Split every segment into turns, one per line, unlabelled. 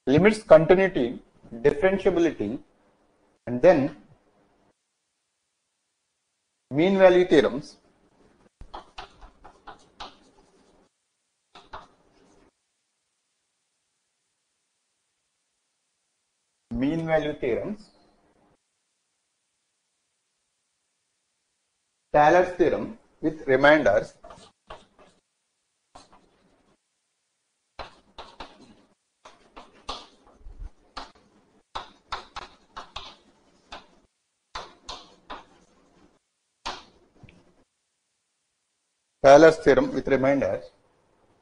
limits continuity, differentiability, and then mean value theorems. Mean value theorems, Taylor's theorem with reminders, Taylor's theorem with reminders,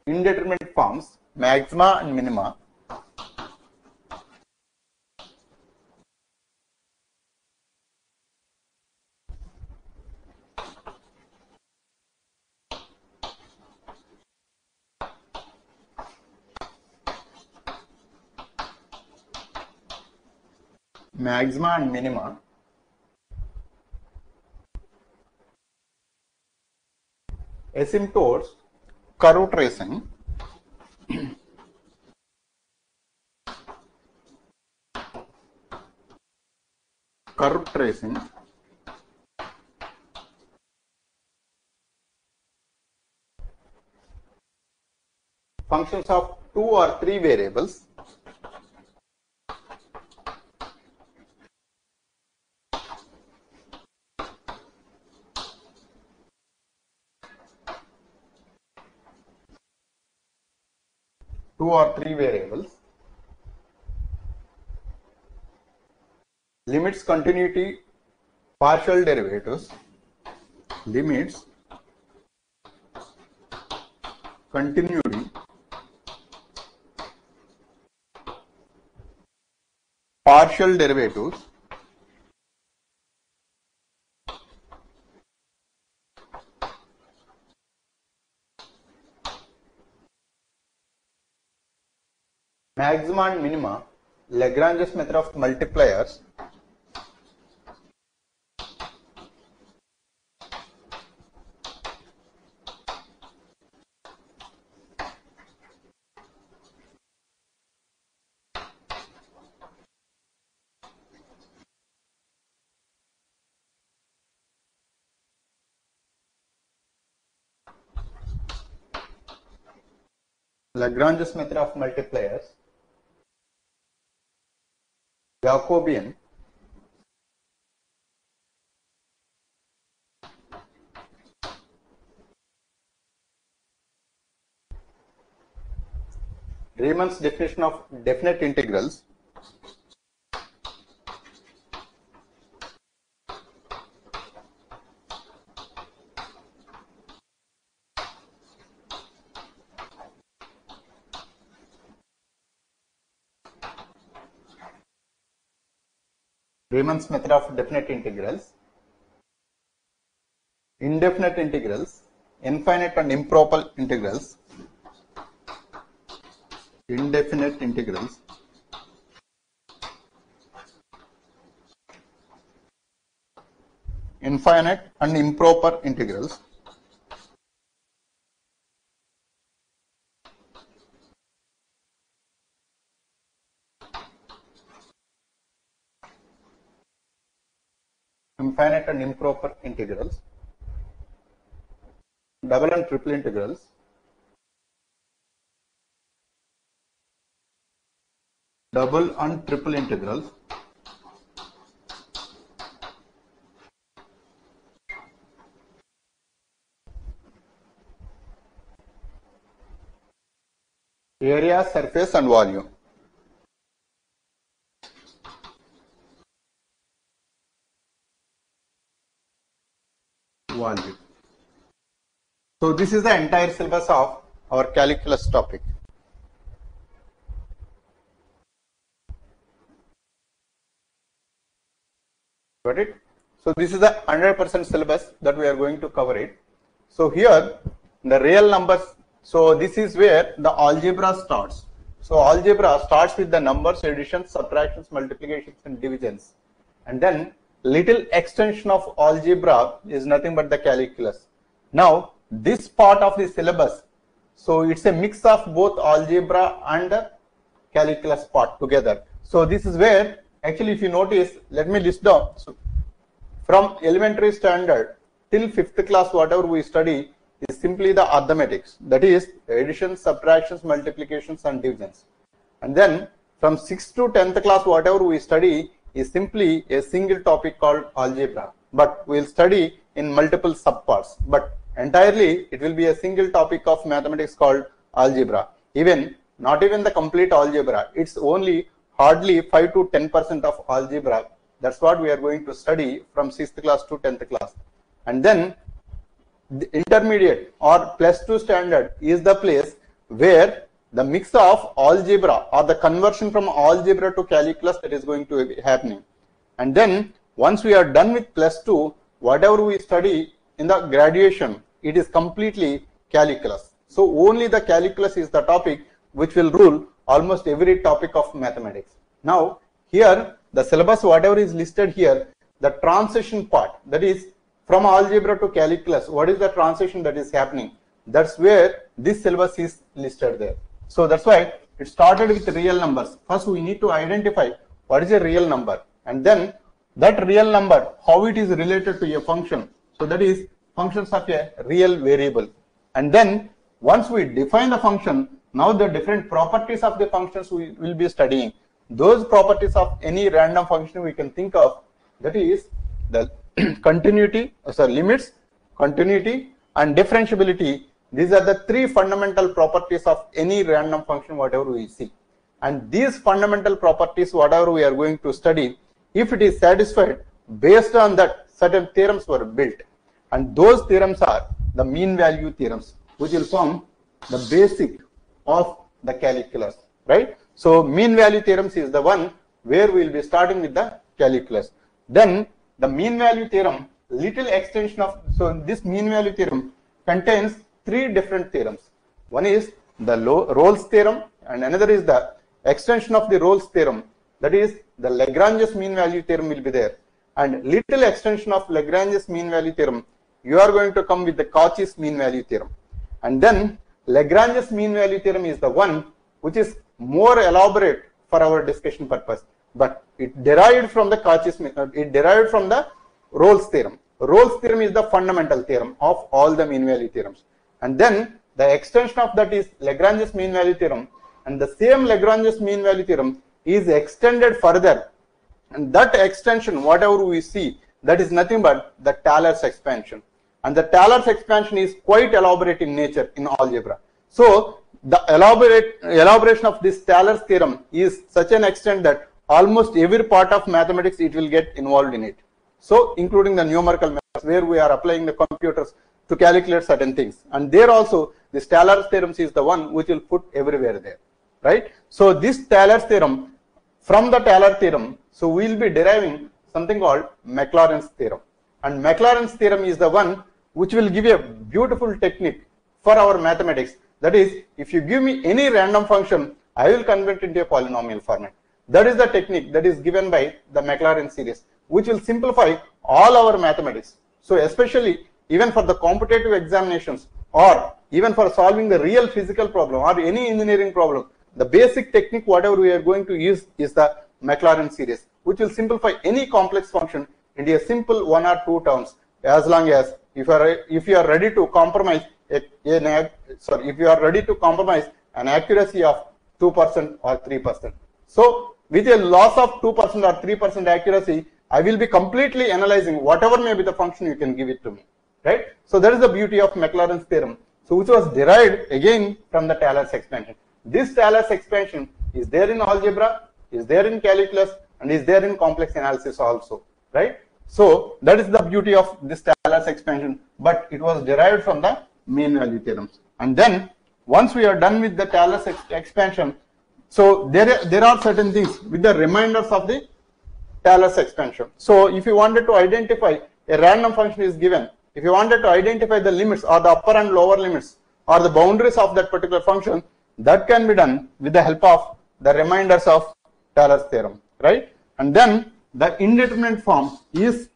indeterminate forms, maxima and minima, maxima and minima, asymptotes, curve tracing, functions of 2 or 3 variables, limits continuity, partial derivatives, limits continuity, partial derivatives, maxima and minima, Lagrange's method of multipliers, Jacobian, Riemann's definition of definite integrals, Riemann's method of definite integrals, indefinite integrals, infinite and improper integrals, indefinite integrals, infinite and improper integrals, infinite and improper integrals, double and triple integrals, double and triple integrals, area, surface and volume. So this is the entire syllabus of our calculus topic. Got it? So this is the 100% syllabus that we are going to cover it. So here the real numbers, so this is where the algebra starts. So algebra starts with the numbers, additions, subtractions, multiplications and divisions. And then little extension of algebra is nothing but the calculus. Now this part of the syllabus, so it's a mix of both algebra and calculus part together. So this is where actually, if you notice, let me list down. So from elementary standard till 5th class, whatever we study is simply the arithmetics, that is addition, subtractions, multiplications and divisions. And then from 6th to 10th class, whatever we study is simply a single topic called algebra, but we will study in multiple subparts, but entirely it will be a single topic of mathematics called algebra. Not even the complete algebra, it's only hardly 5 to 10% of algebra. That's what we are going to study from 6th class to 10th class. And then the intermediate or +2 standard is the place where the mix of algebra or the conversion from algebra to calculus that is going to be happening. And then once we are done with +2, whatever we study in the graduation, it is completely calculus. So only the calculus is the topic which will rule almost every topic of mathematics. Now here the syllabus, whatever is listed here, the transition part, that is from algebra to calculus, what is the transition that is happening? That's where this syllabus is listed there. So that's why it started with real numbers. First we need to identify what is a real number, and then that real number, how it is related to a function. So that is functions of a real variable. And then once we define the function, now the different properties of the functions we will be studying. Those properties of any random function we can think of, that is the continuity, limits, continuity and differentiability. These are the three fundamental properties of any random function whatever we see. And these fundamental properties, whatever we are going to study, if it is satisfied, based on that certain theorems were built. And those theorems are the mean value theorems, which will form the basic of the calculus, right? So mean value theorems is the one where we will be starting with the calculus. Then the mean value theorem, little extension of, so this mean value theorem contains three different theorems. One is the Rolle's theorem, and another is the extension of the Rolle's theorem, that is the Lagrange's mean value theorem will be there. And little extension of Lagrange's mean value theorem, you are going to come with the Cauchy's mean value theorem. And then Lagrange's mean value theorem is the one which is more elaborate for our discussion purpose, but it derived from the Cauchy's, it derived from the Rolle's theorem. Rolle's theorem is the fundamental theorem of all the mean value theorems. And then the extension of that is Lagrange's mean value theorem, and the same Lagrange's mean value theorem is extended further, and that extension, whatever we see, that is nothing but the Taylor's expansion. And the Taylor's expansion is quite elaborate in nature in algebra. So the elaboration of this Taylor's theorem is such an extent that almost every part of mathematics it will get involved in it. So including the numerical methods where we are applying the computers to calculate certain things. And there also this Taylor's theorem is the one which will put everywhere there, right? So this Taylor's theorem, from the Taylor theorem, so we will be deriving something called Maclaurin's theorem. And Maclaurin's theorem is the one which will give you a beautiful technique for our mathematics. That is, if you give me any random function, I will convert it into a polynomial format. That is the technique that is given by the Maclaurin series, which will simplify all our mathematics. So especially even for the competitive examinations, or even for solving the real physical problem or any engineering problem, the basic technique whatever we are going to use is the Maclaurin series, which will simplify any complex function into a simple one or two terms, as long as if you are ready to compromise if you are ready to compromise an accuracy of 2% or 3%. So with a loss of 2% or 3% accuracy, I will be completely analyzing whatever may be the function you can give it to me, right? So that is the beauty of Maclaurin's theorem, so which was derived again from the Taylor's expansion. This Taylor's expansion is there in algebra, is there in calculus, and is there in complex analysis also, right? So that is the beauty of this Taylor's expansion, but it was derived from the mean value theorems. And then once we are done with the Taylor's expansion, so there are certain things with the reminders of the Taylor's expansion. So if you wanted to identify a random function is given, if you wanted to identify the limits or the upper and lower limits or the boundaries of that particular function, that can be done with the help of the reminders of Taylor's theorem, right? And then the indeterminate form is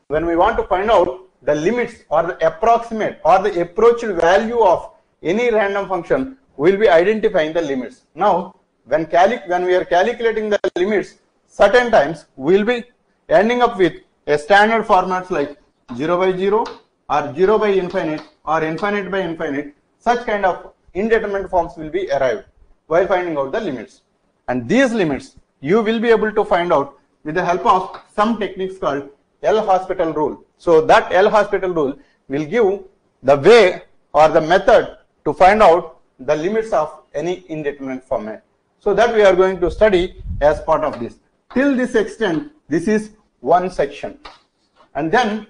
when we want to find out the limits or the approximate or the approached value of any random function, we will be identifying the limits. Now when we are calculating the limits, certain times we will be ending up with a standard formats like 0 by 0 or 0 by infinite or infinite by infinite. Such kind of indeterminate forms will be arrived while finding out the limits. And these limits you will be able to find out with the help of some techniques called L'Hospital rule. So that L'Hospital rule will give the way or the method to find out the limits of any indeterminate format. So that we are going to study as part of this. Till this extent, this is one section. And then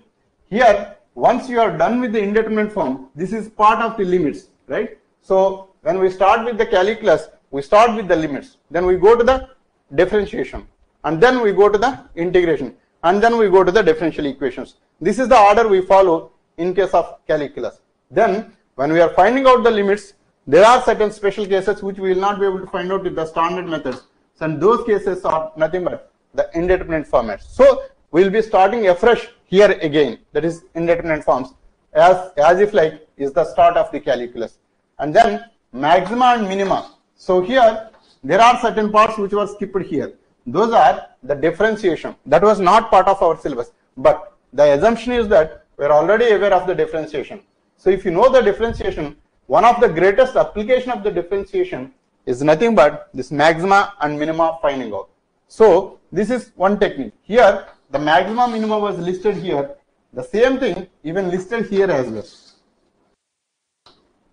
here, once you are done with the indeterminate form, this is part of the limits, right? So when we start with the calculus, we start with the limits. Then we go to the differentiation. And then we go to the integration. And then we go to the differential equations. This is the order we follow in case of calculus. Then when we are finding out the limits, there are certain special cases which we will not be able to find out with the standard methods. And those cases are nothing but the indeterminate formats. So we will be starting afresh here again, that is indeterminate forms, as if like is the start of the calculus. And then maxima and minima. So here there are certain parts which were skipped here. Those are the differentiation. That was not part of our syllabus. But the assumption is that we are already aware of the differentiation. So if you know the differentiation, one of the greatest application of the differentiation is nothing but this maxima and minima finding out. So this is one technique. Here the maxima minima was listed here. The same thing even listed here as well.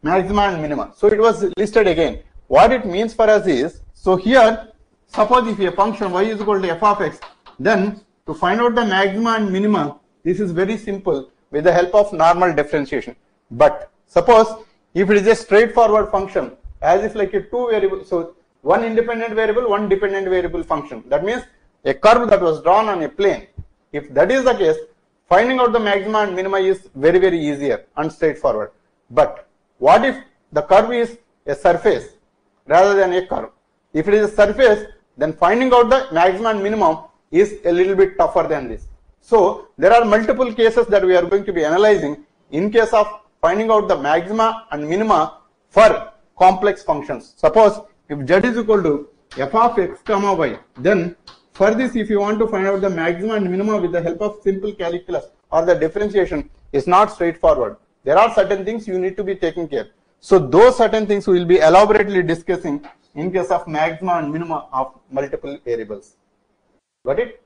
Maxima and minima. So it was listed again. What it means for us is, so here suppose if a function y is equal to f of x, then to find out the maxima and minima, this is very simple with the help of normal differentiation. But suppose if it is a straightforward function, as if like a two variable, so one independent variable, one dependent variable function. That means a curve that was drawn on a plane. If that is the case, finding out the maxima and minima is very, very easier and straightforward. But what if the curve is a surface rather than a curve? If it is a surface, then finding out the maximum and minimum is a little bit tougher than this. So there are multiple cases that we are going to be analyzing in case of finding out the maxima and minima for complex functions. Suppose if z is equal to f of x comma y, then for this if you want to find out the maxima and minima with the help of simple calculus or the differentiation is not straightforward. There are certain things you need to be taking care. So those certain things we will be elaborately discussing in case of maxima and minima of multiple variables. Got it?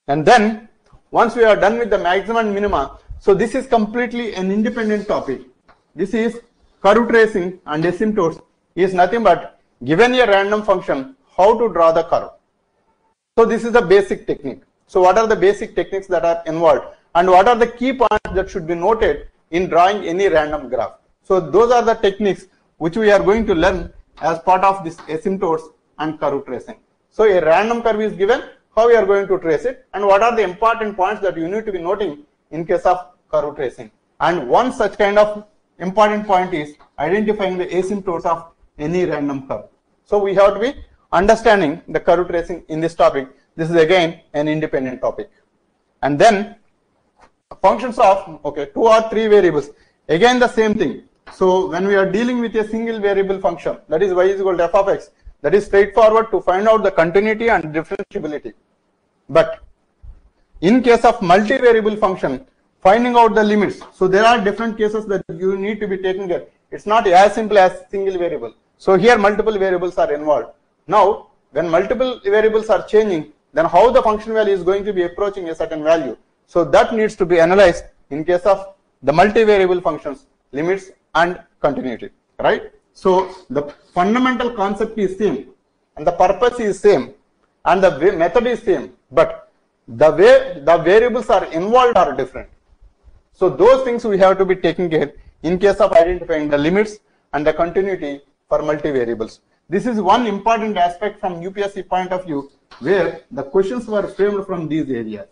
And then once we are done with the maxima and minima, so this is completely an independent topic. This is curve tracing and asymptotes is nothing but given a random function, how to draw the curve. So this is the basic technique. So what are the basic techniques that are involved and what are the key points that should be noted in drawing any random graph? So those are the techniques which we are going to learn as part of this asymptotes and curve tracing. So a random curve is given, how we are going to trace it and what are the important points that you need to be noting in case of curve tracing. And one such kind of important point is identifying the asymptotes of any random curve. So we have to be understanding the curve tracing in this topic. This is again an independent topic. And then functions of 2 or 3 variables, again the same thing. So when we are dealing with a single variable function, that is y is equal to f of x, that is straightforward to find out the continuity and differentiability. But in case of multivariable function, finding out the limits, so there are different cases that you need to be taking care. It's not as simple as single variable. So here multiple variables are involved. Now when multiple variables are changing, then how the function value is going to be approaching a certain value. So that needs to be analyzed in case of the multivariable functions, limits and continuity, right? So the fundamental concept is same and the purpose is same and the method is same, but the way the variables are involved are different. So those things we have to be taking care in case of identifying the limits and the continuity for multivariables. This is one important aspect from UPSC point of view where the questions were framed from these areas.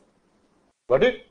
Got it?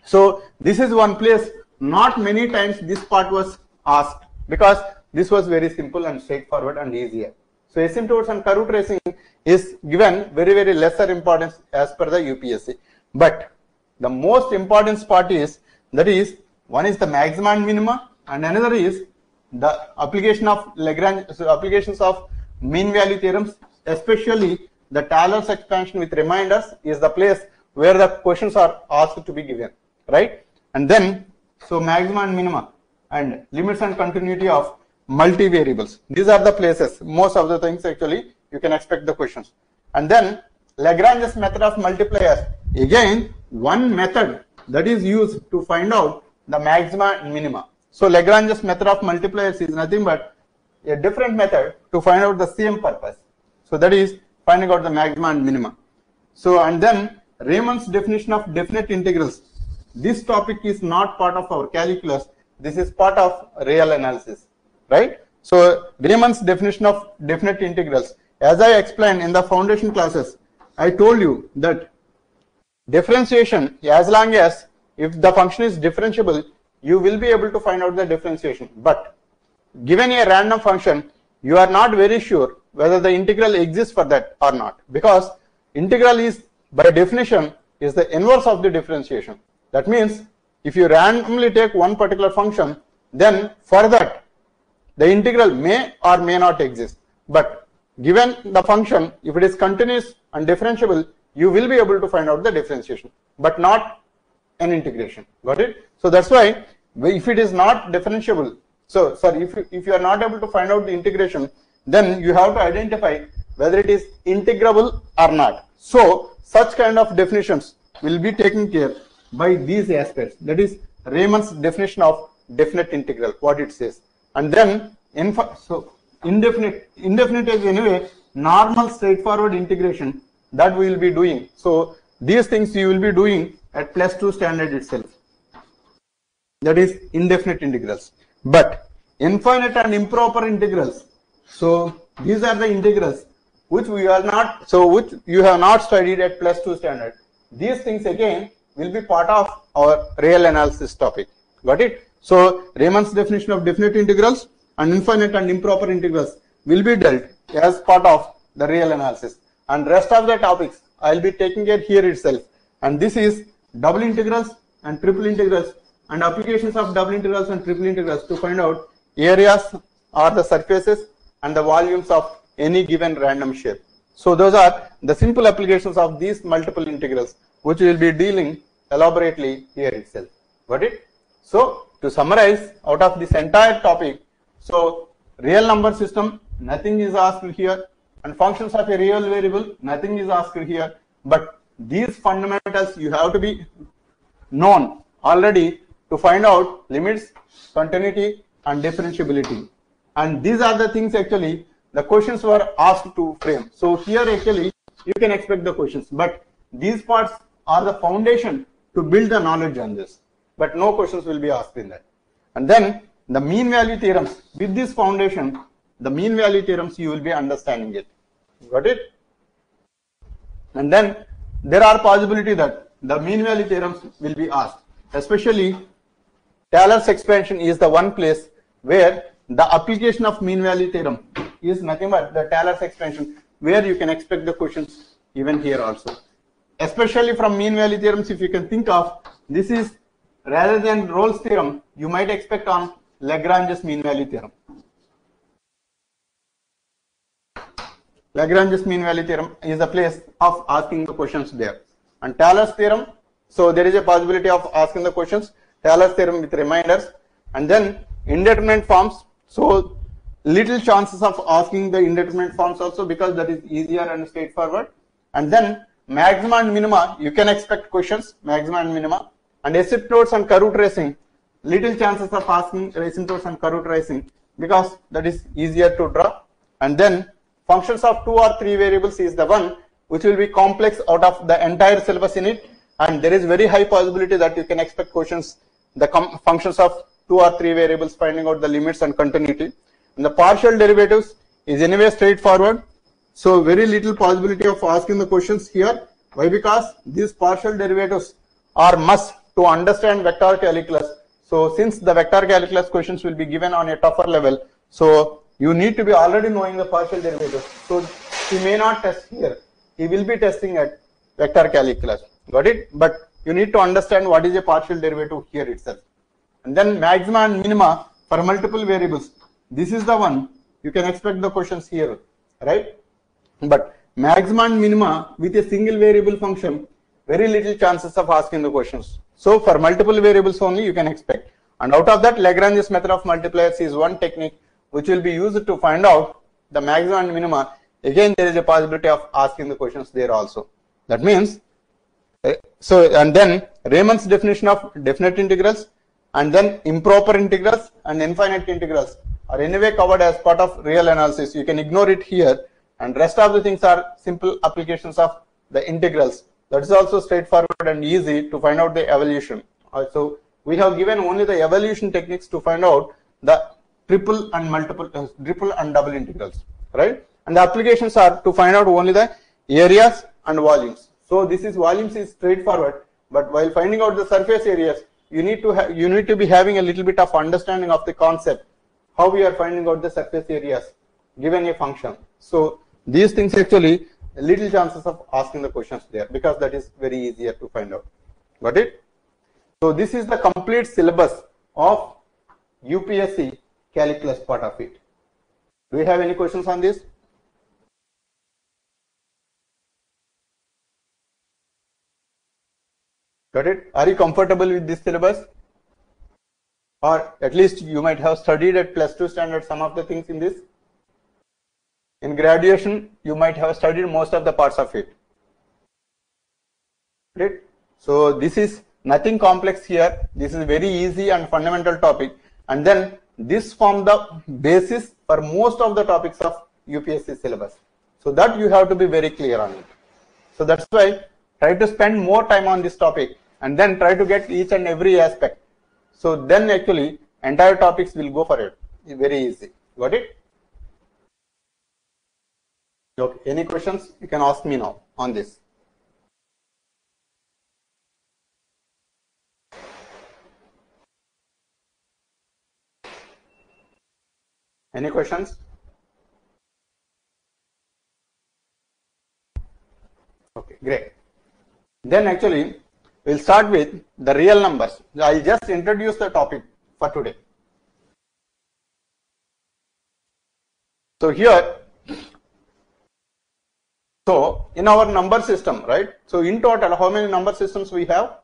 So this is one place not many times this part was asked because this was very simple and straightforward and easier. So asymptotes and curve tracing is given very, very lesser importance as per the UPSC. But the most important part is, that is, one is the maxima and minima and another is the application of Lagrange, so applications of mean value theorems, especially the Taylor's expansion with reminders, is the place where the questions are asked to be given, right? And then, so maxima and minima and limits and continuity of multivariables. These are the places, most of the things actually you can expect the questions. And then Lagrange's method of multipliers, again one method that is used to find out the maxima and minima. So Lagrange's method of multipliers is nothing but a different method to find out the same purpose. So that is finding out the maxima and minima. So and then Raymond's definition of definite integrals. This topic is not part of our calculus. This is part of real analysis, right? So Raymond's definition of definite integrals. As I explained in the foundation classes, I told you that differentiation, as long as if the function is differentiable, you will be able to find out the differentiation. But given a random function, you are not very sure whether the integral exists for that or not, because integral is by definition is the inverse of the differentiation. That means if you randomly take one particular function, then for that the integral may or may not exist. But given the function, if it is continuous and differentiable, you will be able to find out the differentiation, but not an integration. Got it? So that's why if it is not differentiable, so sorry, if you are not able to find out the integration, then you have to identify whether it is integrable or not. So such kind of definitions will be taken care by these aspects. That is Raymond's definition of definite integral, what it says. And then so indefinite is anyway normal straightforward integration that we will be doing. So these things you will be doing at +2 standard itself. That is indefinite integrals. But infinite and improper integrals, so these are the integrals which we are not, so which you have not studied at +2 standard. These things again will be part of our real analysis topic. Got it? So Raymond's definition of definite integrals and infinite and improper integrals will be dealt as part of the real analysis, and rest of the topics I will be taking it here itself. And this is double integrals and triple integrals and applications of double integrals and triple integrals to find out areas or the surfaces and the volumes of any given random shape. So those are the simple applications of these multiple integrals, which we will be dealing elaborately here itself. Got it? So to summarize out of this entire topic, so real number system, nothing is asked here, and functions of a real variable, nothing is asked here. But these fundamentals you have to be known already to find out limits, continuity and differentiability. And these are the things actually the questions were asked to frame. So here actually you can expect the questions, but these parts are the foundation to build the knowledge on this. But no questions will be asked in that. And then the mean value theorems, with this foundation, the mean value theorems you will be understanding it. Got it? And then there are possibility that the mean value theorems will be asked, especially Taylor's expansion is the one place where the application of mean value theorem is nothing but the Taylor's expansion, where you can expect the questions even here also. Especially from mean value theorems, if you can think of, this is rather than Rolle's theorem, you might expect on Lagrange's mean value theorem. Lagrange's mean value theorem is the place of asking the questions there. And Taylor's theorem, so there is a possibility of asking the questions, Taylor's theorem with reminders. And then indeterminate forms, so little chances of asking the indeterminate forms also, because that is easier and straightforward. And then maxima and minima, you can expect questions, maxima and minima. And asymptotes and curve tracing, little chances of asking asymptotes and curve tracing, because that is easier to draw. And then functions of 2 or 3 variables is the one which will be complex out of the entire syllabus in it, and there is very high possibility that you can expect questions, the functions of 2 or 3 variables, finding out the limits and continuity. And the partial derivatives is anyway straightforward, so very little possibility of asking the questions here. Why? Because these partial derivatives are must to understand vector calculus. So since the vector calculus questions will be given on a tougher level, so you need to be already knowing the partial derivatives. So he may not test here, he will be testing at vector calculus. Got it? But you need to understand what is a partial derivative here itself. And then maxima and minima for multiple variables, this is the one you can expect the questions here, right? But maxima and minima with a single variable function, very little chances of asking the questions. So for multiple variables only you can expect. And out of that, Lagrange's method of multipliers is one technique which will be used to find out the maxima and minima. Again, there is a possibility of asking the questions there also. That means, and then Raymond's definition of definite integrals and then improper integrals and infinite integrals are anyway covered as part of real analysis. You can ignore it here, and rest of the things are simple applications of the integrals. That is also straightforward and easy to find out the evolution. So we have given only the evolution techniques to find out the triple and double integrals, right? And the applications are to find out only the areas and volumes. So this is volumes is straightforward, but while finding out the surface areas, you need to be having a little bit of understanding of the concept, how we are finding out the surface areas given a function. So these things actually little chances of asking the questions there, because that is very easier to find out. Got it? So this is the complete syllabus of UPSC calculus part of it. Do you have any questions on this? Got it? Are you comfortable with this syllabus? Or at least you might have studied at +2 standard some of the things in this. In graduation, you might have studied most of the parts of it. Right? So this is nothing complex here. This is very easy and fundamental topic. And then this forms the basis for most of the topics of UPSC syllabus. So that you have to be very clear on it. So that's why try to spend more time on this topic and then try to get each and every aspect. So then actually entire topics will go for it. It's very easy. Got it? Okay. Any questions? You can ask me now on this. Any questions? Okay, great. Then actually we'll start with the real numbers. I'll just introduce the topic for today. So here, so in our number system, right? So in total, how many number systems we have?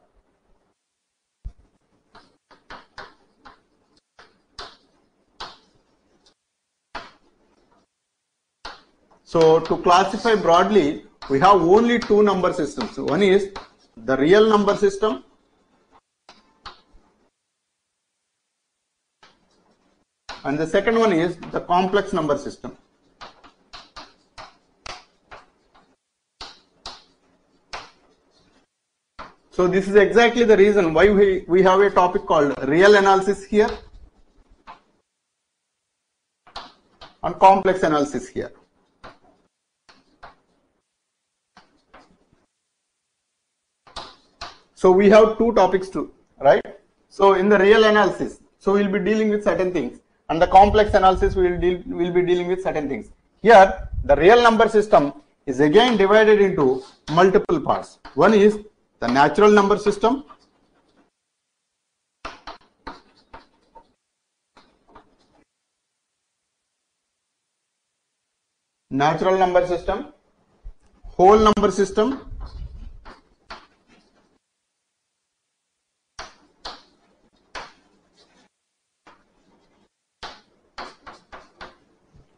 So to classify broadly, we have only two number systems. One is the real number system and the second one is the complex number system. So this is exactly the reason why we have a topic called real analysis here and complex analysis here. So we have two topics too, right? So in the real analysis, so we'll be dealing with certain things, and the complex analysis we'll be dealing with certain things. Here, the real number system is again divided into multiple parts. One is the natural number system, whole number system,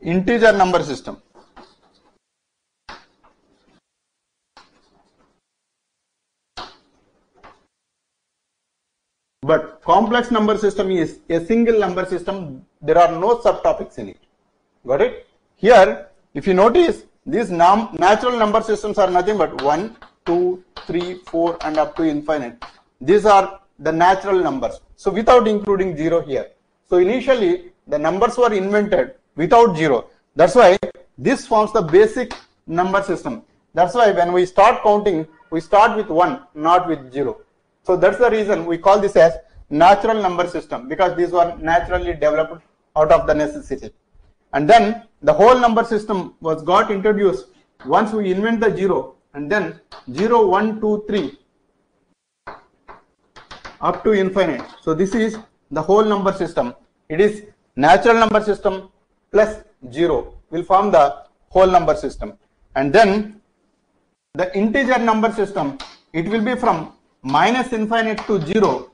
integer number system. But complex number system is a single number system. There are no subtopics in it. Got it? Here, if you notice, these natural number systems are nothing but 1, 2, 3, 4 and up to infinite. These are the natural numbers. So without including 0 here. So initially, the numbers were invented without 0. That's why this forms the basic number system. That's why when we start counting, we start with 1, not with 0. So that's the reason we call this as natural number system, because these were naturally developed out of the necessity. And then the whole number system was got introduced once we invent the 0, and then 0, 1, 2, 3 up to infinite. So this is the whole number system. It is natural number system plus 0 will form the whole number system. And then the integer number system, it will be from minus infinite to 0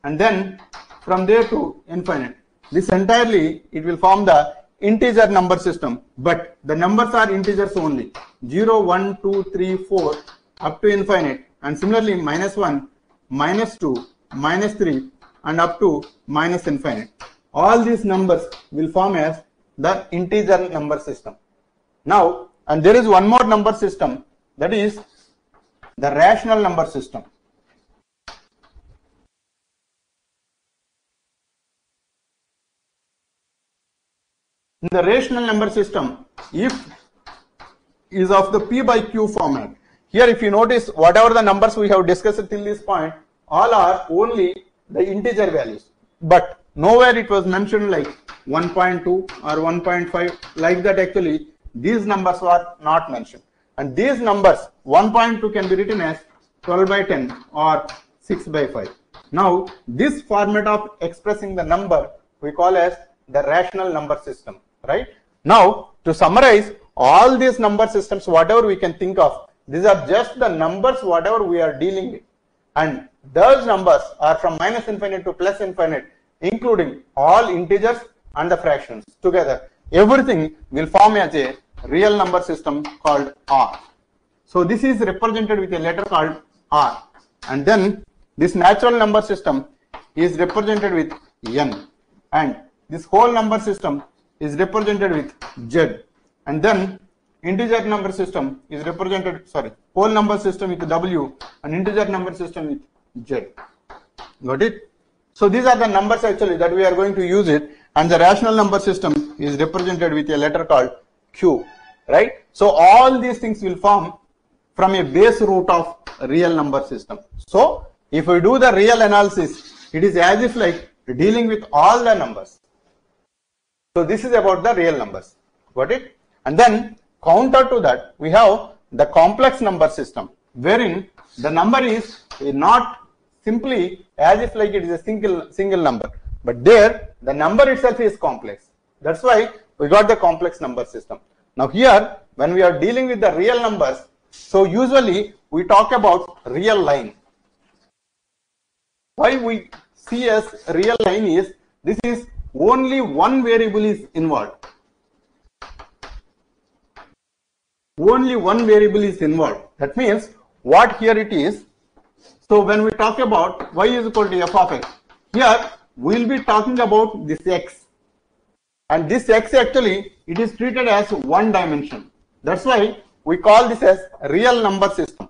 and then from there to infinite. This entirely it will form the integer number system, but the numbers are integers only, 0, 1, 2, 3, 4 up to infinite, and similarly minus 1, minus 2, minus 3 and up to minus infinite. All these numbers will form as the integer number system. Now, and there is one more number system, that is the rational number system. In the rational number system, if is of the P by Q format. Here if you notice, whatever the numbers we have discussed till this point, all are only the integer values, but nowhere it was mentioned like 1.2 or 1.5 like that. Actually these numbers were not mentioned, and these numbers 1.2 can be written as 12 by 10 or 6 by 5. Now this format of expressing the number we call as the rational number system, right? Now to summarize all these number systems, whatever we can think of, these are just the numbers whatever we are dealing with, and those numbers are from minus infinite to plus infinite, including all integers and the fractions together. Everything will form as a real number system called R. So this is represented with a letter called R, and then this natural number system is represented with N, and this whole number system is represented with Z, and then integer number system is represented, whole number system with W and integer number system with Z. Got it? So these are the numbers actually that we are going to use it, and the rational number system is represented with a letter called Q, right? So all these things will form from a base root of real number system. So if we do the real analysis, it is as if like dealing with all the numbers. So this is about the real numbers. Got it? And then counter to that, we have the complex number system, wherein the number is not simply as if like it is a single number, but there the number itself is complex. That's why we got the complex number system. Now here, when we are dealing with the real numbers, so usually we talk about real line. Why we see as real line is, this is only one variable is involved. Only one variable is involved. That means what here it is. So when we talk about y is equal to f of x, here we will be talking about this x, and this x actually it is treated as one dimension. That's why we call this as real number system.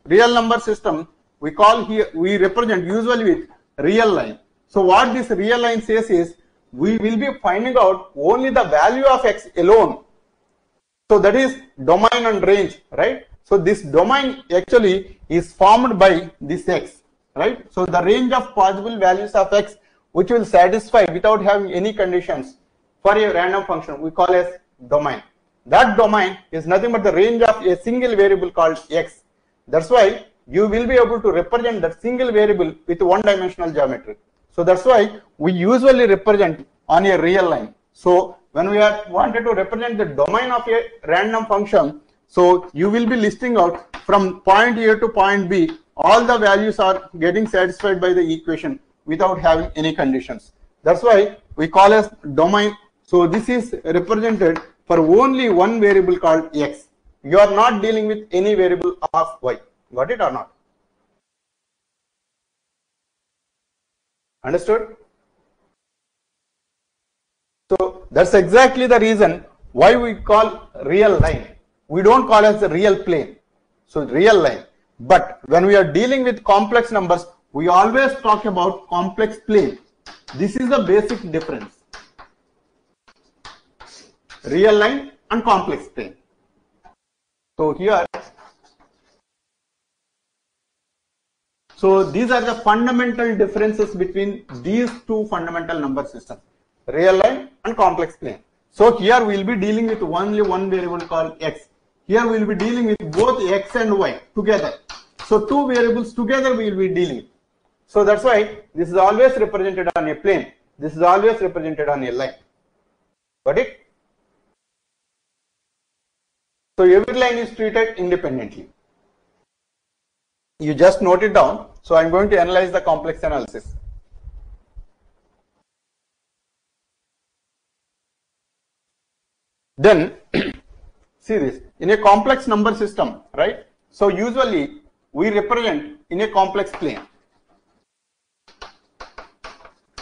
Real number system we call here, we represent usually with real line. So what this real line says is, we will be finding out only the value of x alone. So that is domain and range, right? So this domain actually is formed by this x, right? So the range of possible values of x which will satisfy without having any conditions for a random function we call as domain. That domain is nothing but the range of a single variable called x. That's why you will be able to represent that single variable with one dimensional geometry. So that's why we usually represent on a real line. So when we are wanted to represent the domain of a random function, so you will be listing out from point A to point B, all the values are getting satisfied by the equation without having any conditions. That's why we call as domain. So this is represented for only one variable called x. You are not dealing with any variable of y. Got it or not? Understood? So that's exactly the reason why we call real line. We don't call as the real plane. So real line. But when we are dealing with complex numbers, we always talk about complex plane. This is the basic difference. Real line and complex plane. So here, so these are the fundamental differences between these two fundamental number systems, real line and complex plane. So here we will be dealing with only one variable called x. Here we will be dealing with both x and y together. So two variables together we will be dealing. So that's why this is always represented on a plane. This is always represented on a line. Got it? So every line is treated independently. You just note it down. So I'm going to analyze the complex analysis. Then see this, in a complex number system, right? So usually we represent in a complex plane.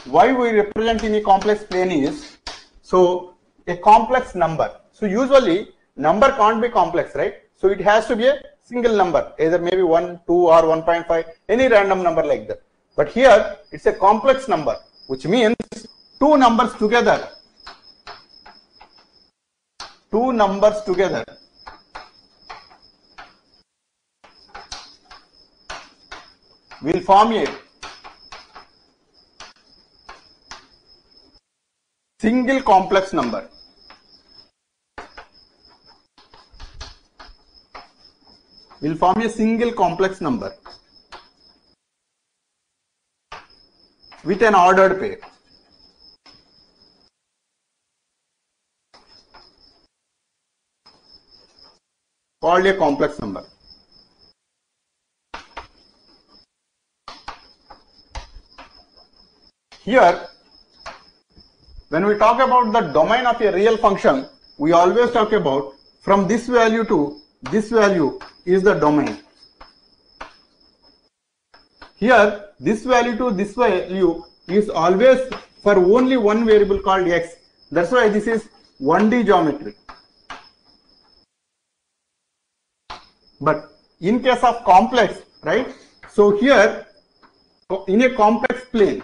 Why we represent in a complex plane is, so a complex number. So usually number can't be complex, right? So it has to be a single number, either maybe 1, 2 or 1.5, any random number like that. But here it's a complex number, which means two numbers together will form a single complex number. Will form a single complex number with an ordered pair. Called a complex number. Here, when we talk about the domain of a real function, we always talk about from this value to this value is the domain. Here, this value to this value is always for only one variable called x. That's why this is 1D geometry. But in case of complex, right? So here, in a complex plane,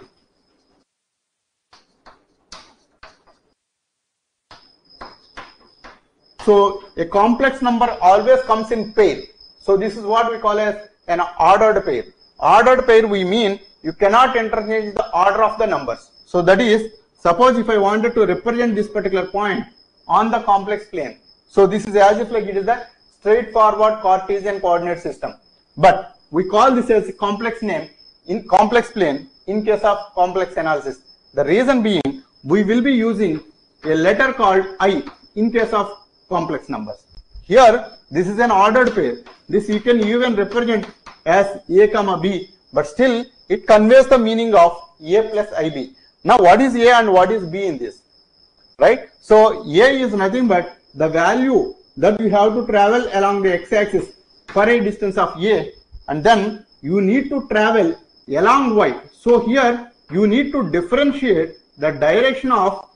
so a complex number always comes in pair. So this is what we call as an ordered pair. Ordered pair, we mean you cannot interchange the order of the numbers. So that is, suppose if I wanted to represent this particular point on the complex plane. So this is as if like it is the straightforward Cartesian coordinate system. But we call this as a complex name in complex plane in case of complex analysis. The reason being, we will be using a letter called I in case of complex numbers. Here, this is an ordered pair. This you can even represent as A comma B, but still it conveys the meaning of A plus IB. Now, what is A and what is B in this? Right? So, A is nothing but the value that you have to travel along the x-axis for a distance of A, and then you need to travel along Y. So, here you need to differentiate the direction of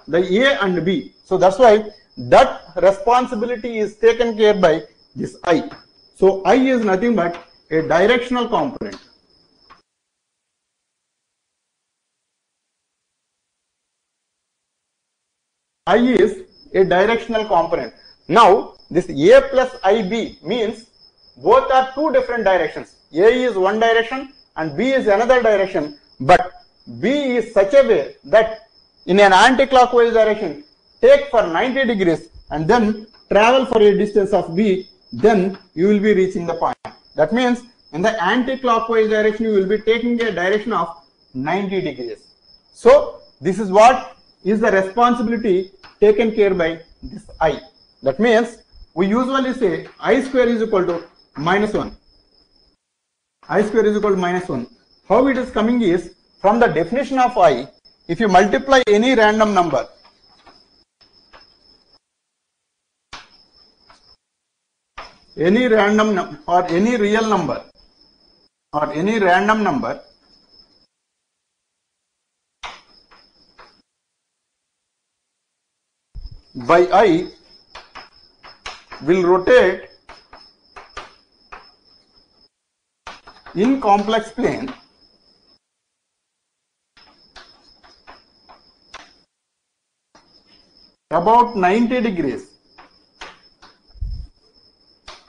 the A and B. So, that's why that responsibility is taken care by this I. So, I is nothing but a directional component. I is a directional component. Now, this A plus IB means both are two different directions. A is one direction and B is another direction, but B is such a way that in an anti-clockwise direction, take for 90 degrees and then travel for a distance of B, then you will be reaching the point. That means in the anti-clockwise direction, you will be taking a direction of 90 degrees. So, this is what is the responsibility taken care by this I. That means we usually say I square is equal to minus 1. I square is equal to minus 1. How it is coming is, from the definition of I, if you multiply any random number, any random or any real number or any random number by I will rotate in complex plane about 90 degrees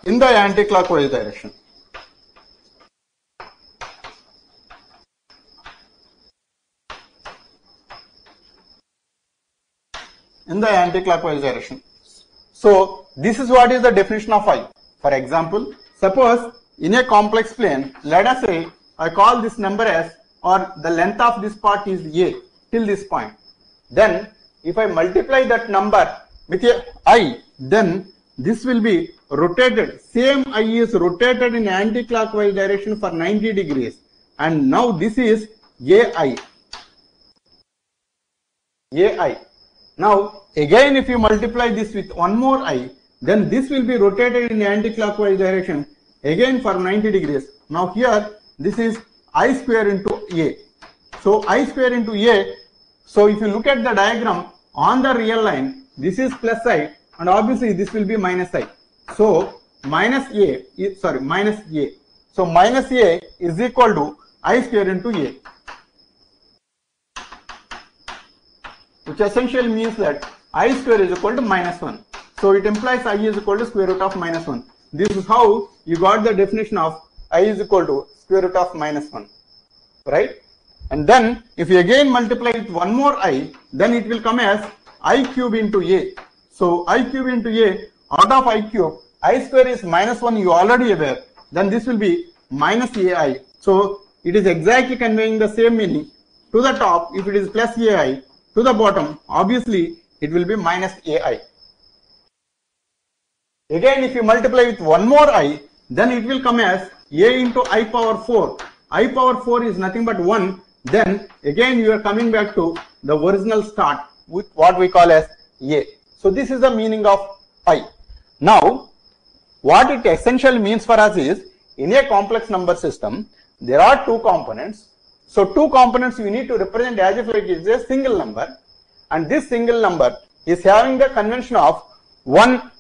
in the anti-clockwise direction. In the anti-clockwise direction. So, this is what is the definition of I. For example, suppose in a complex plane, let us say I call this number as, or the length of this part is A till this point. Then if I multiply that number with a I, then this will be rotated. Same I is rotated in anti-clockwise direction for 90 degrees. And now this is AI. AI. Now again, if you multiply this with one more I, then this will be rotated in anti-clockwise direction again for 90 degrees. Now here this is I square into A. So I square into A. So if you look at the diagram on the real line, this is plus I and obviously this will be minus I. So minus A. So minus A is equal to I square into A, which essentially means that I square is equal to minus 1. So it implies I is equal to square root of minus 1. This is how you got the definition of I is equal to square root of minus 1, right? And then if you again multiply with one more I, then it will come as I cube into A. So I cube into A, out of I cube, I square is minus 1, you already aware. Then this will be minus AI. So it is exactly conveying the same meaning. To the top, if it is plus AI, to the bottom, obviously it will be minus AI. Again, if you multiply with one more I, then it will come as A into I power 4. I power 4 is nothing but 1. Then again you are coming back to the original start with what we call as A. So this is the meaning of I. Now, what it essentially means for us is, in a complex number system, there are two components. So two components you need to represent as if it is a single number, and this single number is having the convention of 1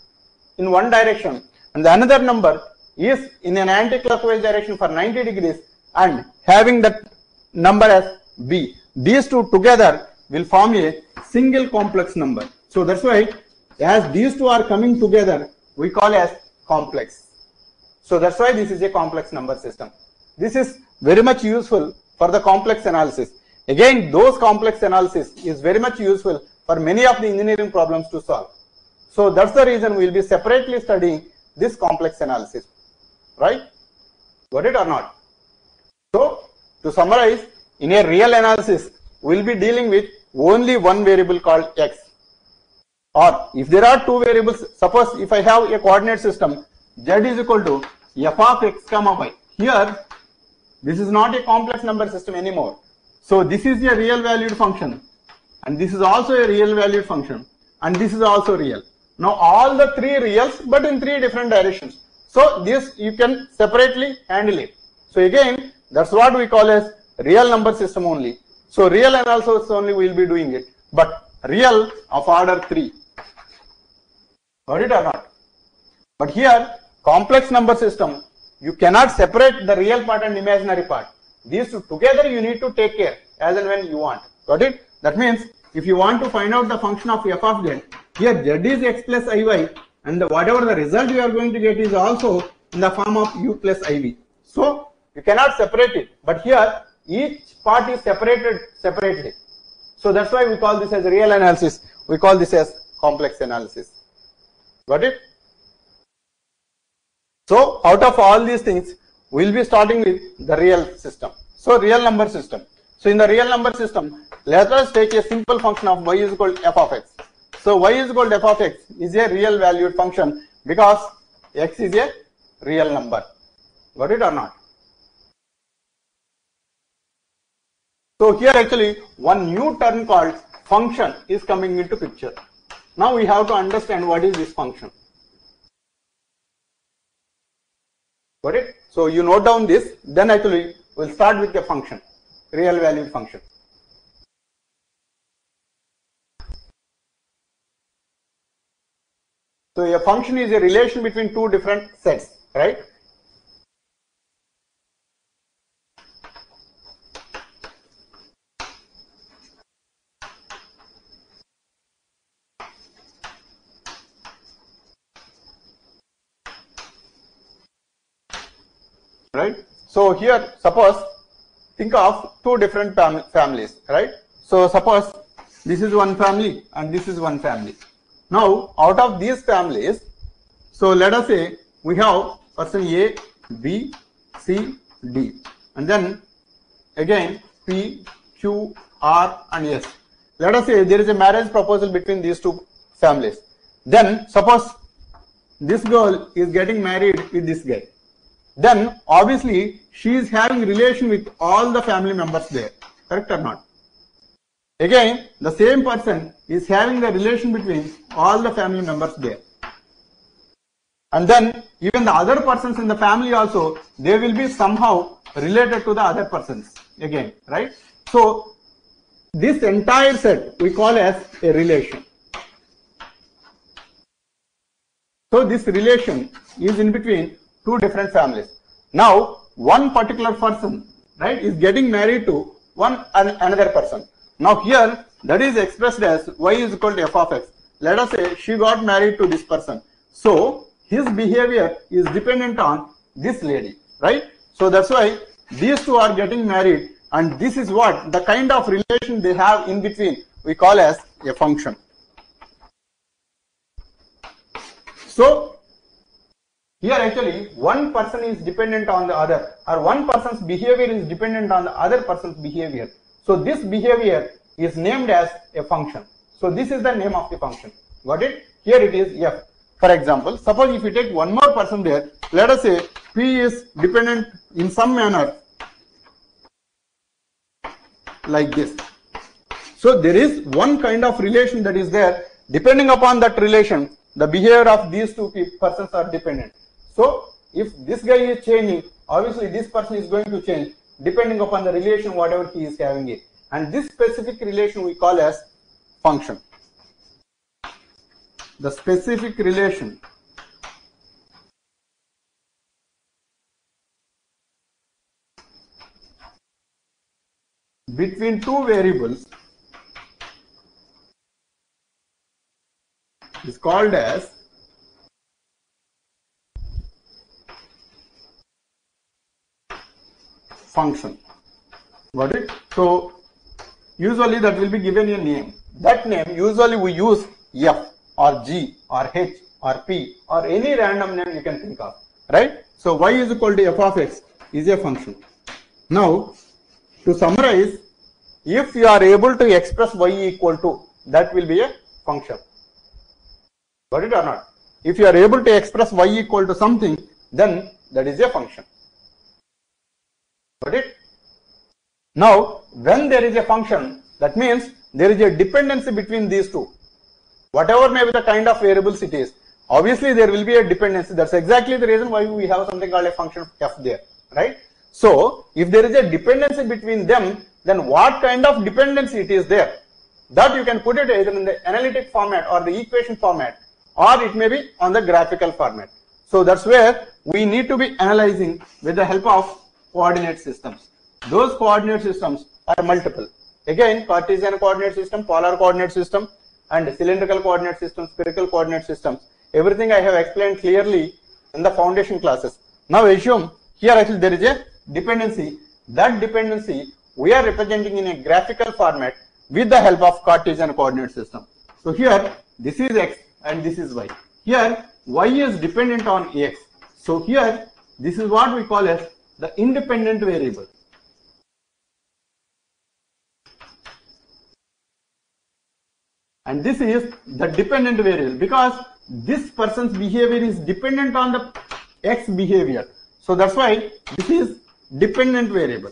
in one direction and the another number is in an anti-clockwise direction for 90 degrees and having that number as B. These two together will form a single complex number. So that's why as these two are coming together, we call as complex. So that's why this is a complex number system. This is very much useful for the complex analysis. Again, those complex analysis is very much useful for many of the engineering problems to solve. So that's the reason we will be separately studying this complex analysis, right? Got it or not? So to summarize, in a real analysis, we will be dealing with only one variable called x. Or if there are two variables, suppose if I have a coordinate system, z is equal to f of x comma y. Here, this is not a complex number system anymore. So this is a real valued function, and this is also a real valued function, and this is also real. Now all the three reals, but in three different directions. So this you can separately handle it. So again, that's what we call as real number system only. So real analysis only we will be doing it, but real of order 3. Got it or not? But here, complex number system, you cannot separate the real part and imaginary part. These two together you need to take care as and when you want. Got it? That means if you want to find out the function of f of z, here z is x plus iy, and whatever the result you are going to get is also in the form of u plus iv. So you cannot separate it, but here each part is separated separately. So that's why we call this as real analysis. We call this as complex analysis. Got it? So out of all these things, we will be starting with the real system. So real number system. So in the real number system, let us take a simple function of y is equal to f of x. So y is equal to f of x is a real valued function because x is a real number. Got it or not? So here actually one new term called function is coming into picture. Now we have to understand what is this function. Got it? So you note down this, then actually we'll start with the function, real valued function. So a function is a relation between two different sets, right? Right? So here, suppose, think of two different families, right? So suppose this is one family and this is one family. Now, out of these families, so let us say we have person A, B, C, D, and then again P, Q, R, and S. let us say there is a marriage proposal between these two families. Then suppose this girl is getting married with this guy. Then obviously she is having relation with all the family members there. Correct or not? Again, the same person is having the relation between all the family members there. And then even the other persons in the family also, they will be somehow related to the other persons again, right? So this entire set we call as a relation. So this relation is in between two different families. Now one particular person, right, is getting married to another person. Now here that is expressed as y is equal to f of x. Let us say she got married to this person. So his behavior is dependent on this lady, right? So that's why these two are getting married, and this is what the kind of relation they have in between we call as a function. So here actually one person is dependent on the other, or one person's behavior is dependent on the other person's behavior. So this behavior is named as a function. So this is the name of the function. Got it? Here it is f. For example, suppose if you take one more person there, let us say P is dependent in some manner like this. So there is one kind of relation that is there. Depending upon that relation, the behavior of these two persons are dependent. So if this guy is changing, obviously this person is going to change depending upon the relation whatever he is having it. And this specific relation we call as function. The specific relation between two variables is called as function. Got it? So usually that will be given a name. That name usually we use f or g or h or p or any random name you can think of, right? So y is equal to f of x is a function. Now to summarize, if you are able to express y equal to, that will be a function. Got it or not? If you are able to express y equal to something, then that is a function. Got it? Now when there is a function, that means there is a dependency between these two. Whatever may be the kind of variables it is, obviously there will be a dependency. That's exactly the reason why we have something called a function of f there, right? So if there is a dependency between them, then what kind of dependency it is there, that you can put it either in the analytic format or the equation format, or it may be on the graphical format. So that's where we need to be analyzing with the help of coordinate systems. Those coordinate systems are multiple. Again, Cartesian coordinate system, polar coordinate system, and cylindrical coordinate system, spherical coordinate systems. Everything I have explained clearly in the foundation classes. Now assume here actually there is a dependency. That dependency we are representing in a graphical format with the help of Cartesian coordinate system. So here this is x and this is y. Here y is dependent on x. So here this is what we call as the independent variable. And this is the dependent variable because this person's behavior is dependent on the x behavior. So that's why this is dependent variable.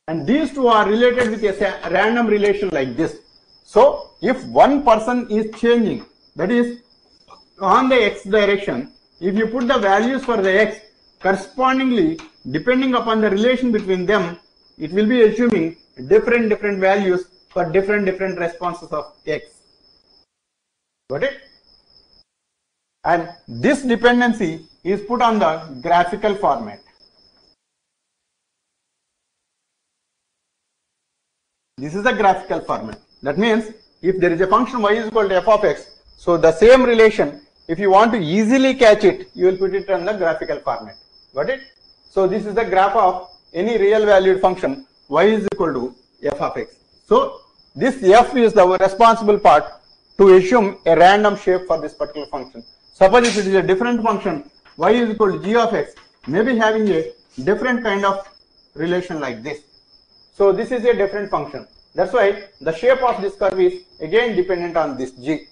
And these two are related with a random relation like this. So if one person is changing, that is on the x direction, if you put the values for the x correspondingly, depending upon the relation between them, it will be assuming different values for different responses of x. Got it? And this dependency is put on the graphical format. This is the graphical format. That means if there is a function y is equal to f of x, so the same relation, if you want to easily catch it, you will put it on the graphical format. Got it? So this is the graph of any real valued function y is equal to f of x. So this f is the responsible part to assume a random shape for this particular function. Suppose if it is a different function, y is equal to g of x, may be having a different kind of relation like this. So this is a different function. That's why the shape of this curve is again dependent on this g.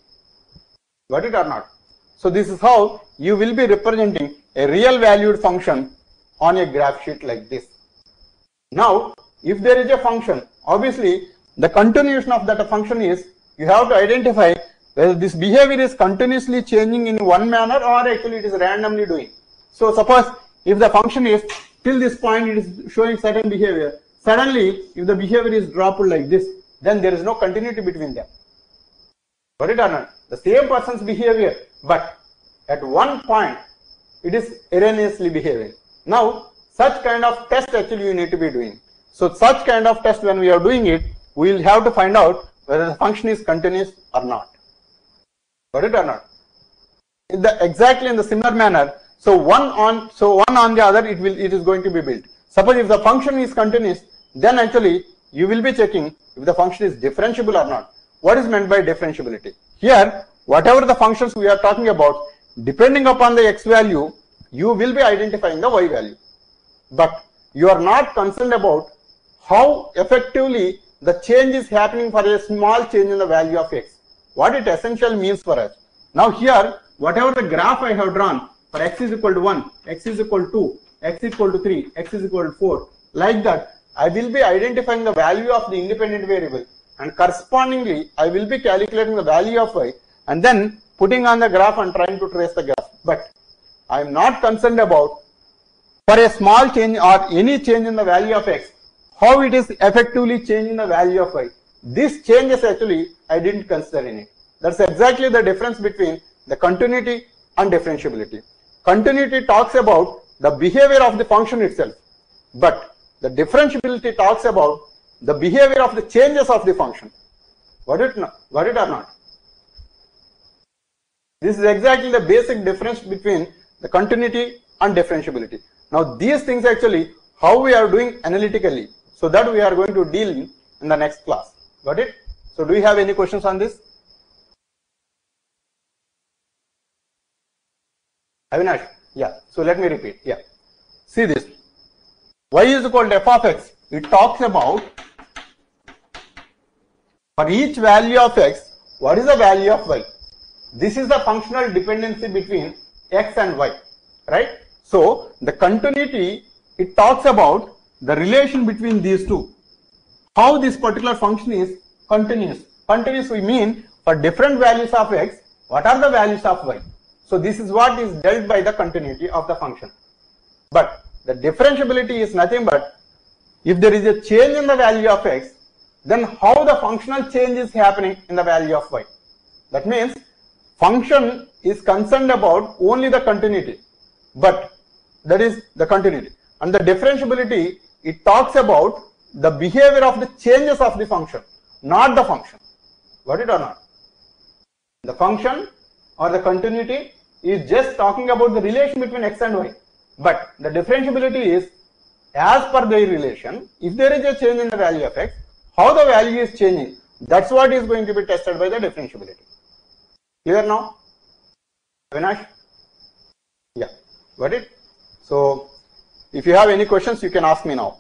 Got it or not? So this is how you will be representing a real valued function on a graph sheet like this. Now, if there is a function, obviously the continuation of that function is you have to identify whether this behavior is continuously changing in one manner or actually it is randomly doing. So suppose if the function is till this point it is showing certain behavior, suddenly if the behavior is dropped like this, then there is no continuity between them. Got it or not? The same person's behavior, but at one point it is erroneously behaving. Now such kind of test actually you need to be doing. So such kind of test, when we are doing it, we will have to find out whether the function is continuous or not. Got it or not? Exactly in the similar manner. So one on the other it is going to be built. Suppose if the function is continuous, then actually you will be checking if the function is differentiable or not. What is meant by differentiability? Here, whatever the functions we are talking about, depending upon the x value, you will be identifying the y value. But you are not concerned about how effectively the change is happening for a small change in the value of x. What it essentially means for us. Now here, whatever the graph I have drawn for x is equal to 1, x is equal to 2, x is equal to 3, x is equal to 4, like that, I will be identifying the value of the independent variable, and correspondingly I will be calculating the value of y and then putting on the graph and trying to trace the graph. But I am not concerned about for a small change or any change in the value of x, how it is effectively changing the value of y. This changes actually I didn't consider in it. That's exactly the difference between the continuity and differentiability. Continuity talks about the behavior of the function itself, but the differentiability talks about the behavior of the changes of the function. Got it or not? This is exactly the basic difference between the continuity and differentiability. Now these things actually how we are doing analytically, so that we are going to deal in the next class. Got it? So do you have any questions on this? Avinash? Yeah. So let me repeat. Yeah. See this. Y is equal to f of x. It talks about for each value of x, what is the value of y? This is the functional dependency between x and y, right? So the continuity, it talks about the relation between these two. How this particular function is continuous. Continuous we mean for different values of x, what are the values of y? So this is what is dealt by the continuity of the function. But the differentiability is nothing but if there is a change in the value of x, then how the functional change is happening in the value of y. That means function is concerned about only the continuity, but that is the continuity. And the differentiability, it talks about the behavior of the changes of the function, not the function. Got it or not? The function or the continuity is just talking about the relation between x and y, but the differentiability is as per their relation. If there is a change in the value of x, how the value is changing, that's what is going to be tested by the differentiability. Clear now? Avinash? Yeah, got it? So if you have any questions, you can ask me now.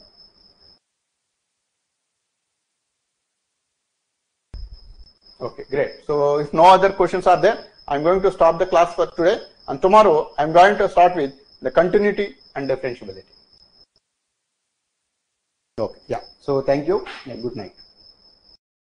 Okay, great. So if no other questions are there, I'm going to stop the class for today, and tomorrow I'm going to start with the continuity and differentiability. Okay, yeah. So thank you and good night.